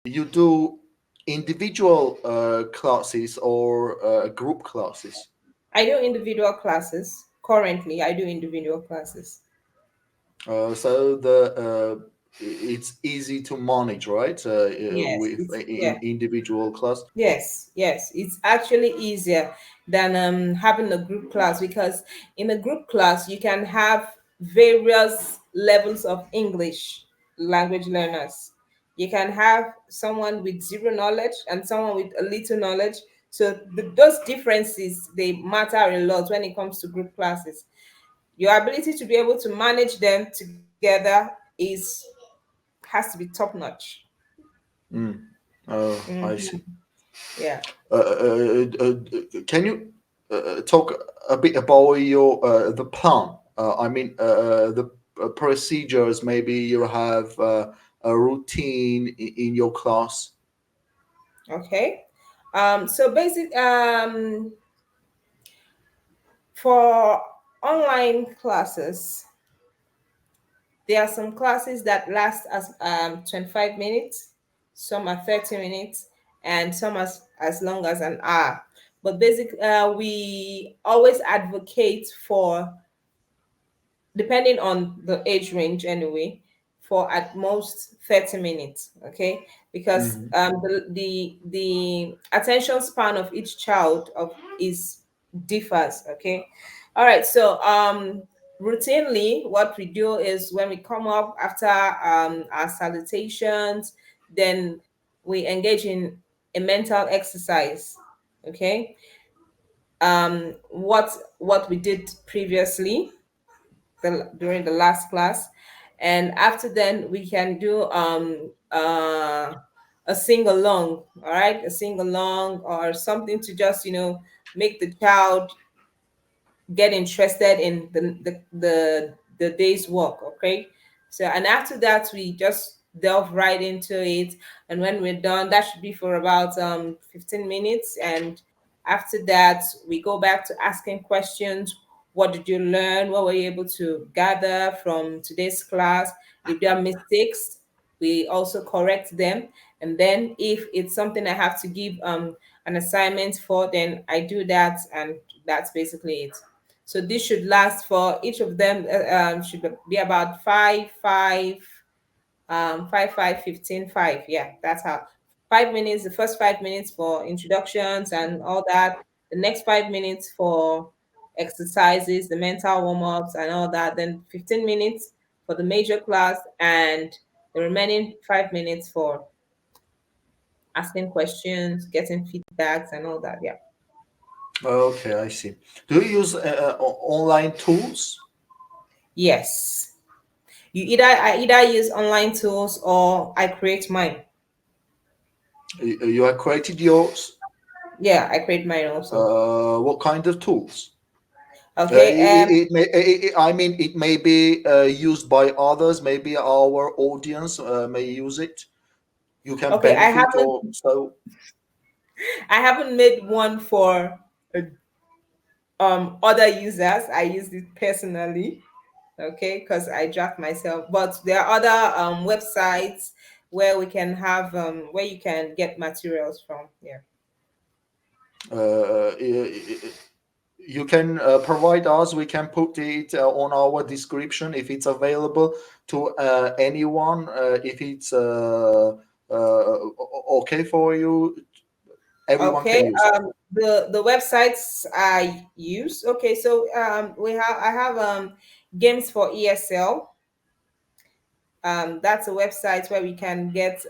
You do individual classes or group classes? I do individual classes. Currently, I do individual classes. So the it's easy to manage, right? Yes, With it's in yeah. individual class. Yes, yes, it's actually easier than having a group class, because in a group class you can have various levels of English language learners. You can have someone with zero knowledge and someone with a little knowledge. So those differences, they matter a lot when it comes to group classes. Your ability to be able to manage them together is has to be top notch. Mm. I Mhm. see. Yeah. Can you talk a bit about your the plan? I mean, the procedures. Maybe you have a routine in your class. Okay. So basic for online classes, there are some classes that last as 25 minutes, some are 30 minutes, and some as long as an hour. But we always advocate for, depending on the age range anyway, for at most 30 minutes, okay? Because Hmm. the attention span of each child of is differs, okay? All right, so routinely what we do is when we come up after our salutations, then we engage in a mental exercise, okay? What we did previously, during the last class, and after then we can do a sing along. All right, a sing along or something to just make the child get interested in the day's work. Okay, so and after that we just delve right into it, and when we're done, that should be for about 15 minutes, and after that we go back to asking questions. What did you learn? What were you able to gather from today's class? If there are mistakes, we also correct them, and then if it's something I have to give an assignment for, then I do that, and that's basically it. So this should last for each of them, should be about 5, 5, 5, 15, 5. Yeah, that's how. 5 minutes, the first 5 minutes for introductions and all that. The next 5 minutes for exercises, the mental warm ups and all that. Then 15 minutes for the major class, and the remaining 5 minutes for asking questions, getting feedbacks, and all that. Yeah. Okay, I see. Do you use online tools? Yes. I either use online tools or I create mine. You have created yours. Yeah, I create mine also. What kind of tools? Okay. I mean, it may be used by others. Maybe our audience may use it. You can Okay. benefit or so. I haven't made one for other users. I use it personally. Okay, because I draft myself. But there are other websites where we can have where you can get materials from. Yeah. You can provide us. We can put it on our description if it's available to anyone. If it's okay for you, everyone can Okay. use it. The websites I use. Okay, so I have games for ESL. That's a website where we can get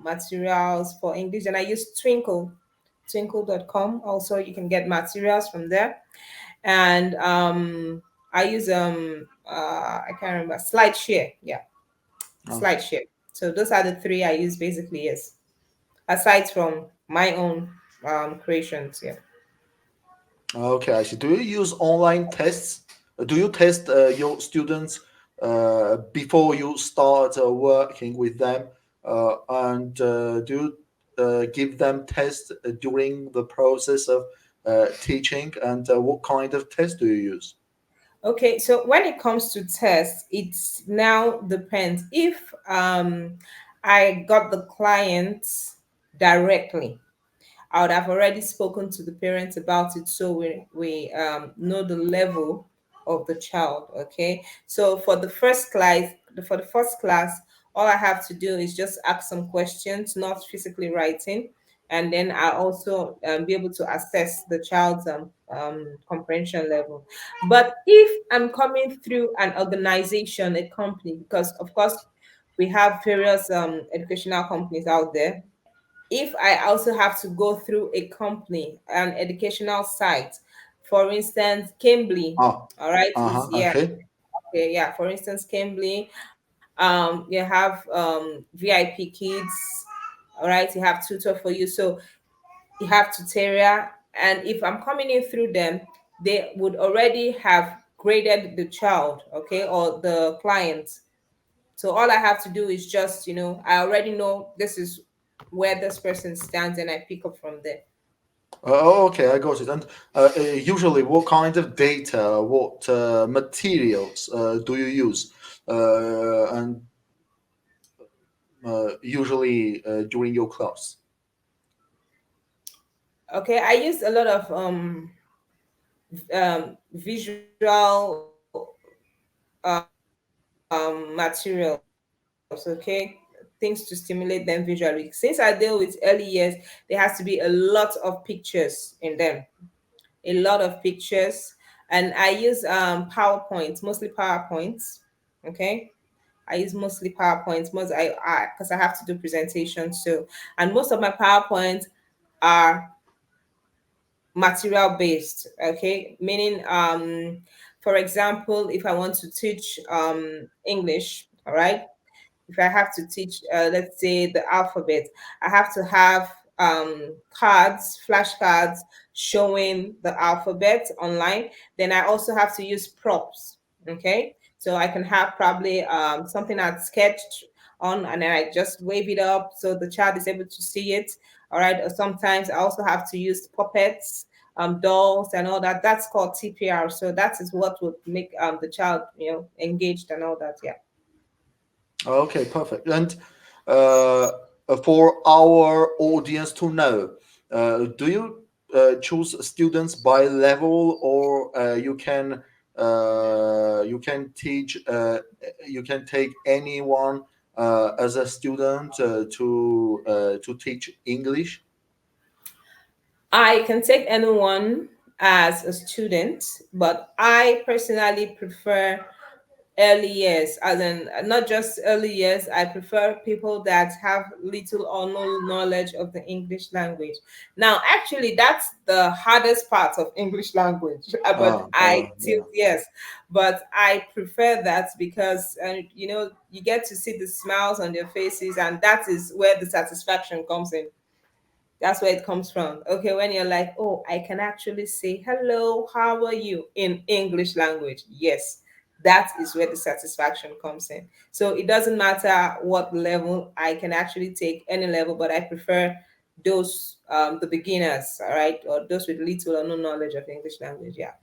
materials for English, and I use twinkle.com. Also, you can get materials from there. And I use I can't remember, SlideShare. Yeah, Oh, SlideShare. So those are the three I use basically. Yes, aside from my own creations. Yeah. okay, I see. Do you use online tests? Do you test your students before you start working with them? And do you give them tests during the process of teaching? And what kind of test do you use? Okay, so when it comes to tests, it's now depends. If I got the clients directly. I would have already spoken to the parents about it, so we know the level of the child. Okay, so for the first class, all I have to do is just ask some questions, not physically writing, and then I also be able to assess the child's comprehension level. But if I'm coming through an organization, a company, because of course we have various educational companies out there, if I also have to go through a company, an educational site, for instance, Cambly, Ah, all right, is yeah, okay. okay, yeah. For instance, Cambly, you have VIP Kids, all right. You have Tutor for you, so you have Tutoria, and if I'm coming in through them, they would already have graded the child, okay, or the client. So all I have to do is just, I already know this is where this person stands and I pick up from there. Okay, I got it. And usually, what kind of data, what materials do you use? And usually during your class. Okay, I used a lot of visual materials, okay, things to stimulate them visually. Since I deal with early years, there has to be a lot of pictures in them, a lot of pictures, and I use PowerPoint, mostly PowerPoints. Okay, I use mostly PowerPoints. Most I because I have to do presentations too, and most of my PowerPoints are material based. Okay, meaning for example, if I want to teach English, all right, if I have to teach, let's say, the alphabet, I have to have cards, flashcards showing the alphabet online. Then I also have to use props. Okay, so I can have probably something I'd sketched on, and then I just wave it up so the child is able to see it. All right. Or sometimes I also have to use puppets, dolls, and all that. That's called TPR. So that is what would make the child, engaged and all that. Yeah. Okay, perfect. And uh, for our audience to know, do you choose students by level, or you can teach you can take anyone as a student to teach English? I can take anyone as a student, but I personally prefer early years, as in not just early years. I prefer people that have little or no knowledge of the English language. Now, actually, that's the hardest part of English language, but I Yeah. tilt yes, but I prefer that because you get to see the smiles on their faces, and that is where the satisfaction comes in. That's where it comes from. Okay, when you're like, oh, I can actually say hello, how are you in English language. Yes, that is where the satisfaction comes in. So it doesn't matter what level, I can actually take any level, but I prefer those the beginners, all right, or those with little or no knowledge of English language. Yeah.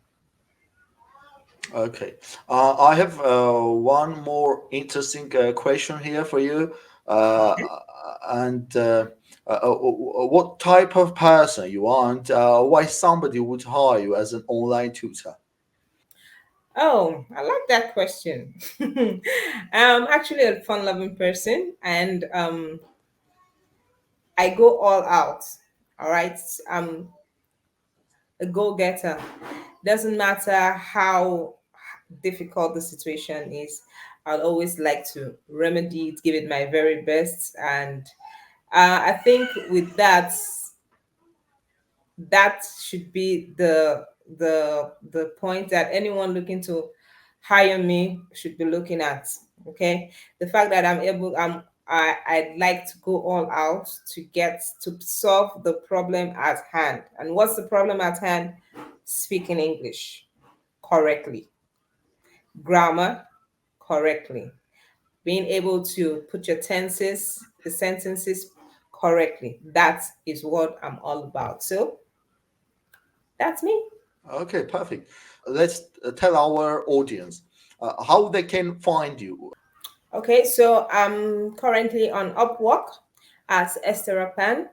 Okay. I have one more interesting question here for you. Uh, and what type of person you are, and why somebody would hire you as an online tutor? Oh, I like that question. I'm actually a fun-loving person, and I go all out. All right. A go-getter. Doesn't matter how difficult the situation is. I'll always like to remedy it, give it my very best, and I think with that, that should be the point that anyone looking to hire me should be looking at. Okay, the fact that I'd like to go all out to get to solve the problem at hand. And what's the problem at hand? Speaking English correctly, grammar correctly, being able to put your tenses, the sentences correctly. That is what I'm all about. So that's me. Okay, perfect. Let's tell our audience how they can find you. Okay, so I'm currently on Upwork as Esther Akpan.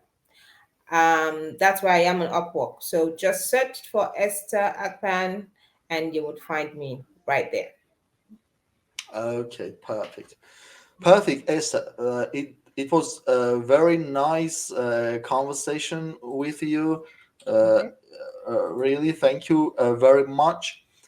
That's why I am on Upwork. So just search for Esther Akpan and you would find me right there. Okay, perfect. Perfect, Esther. It was a very nice conversation with you. Uh, Okay. really, thank you very much.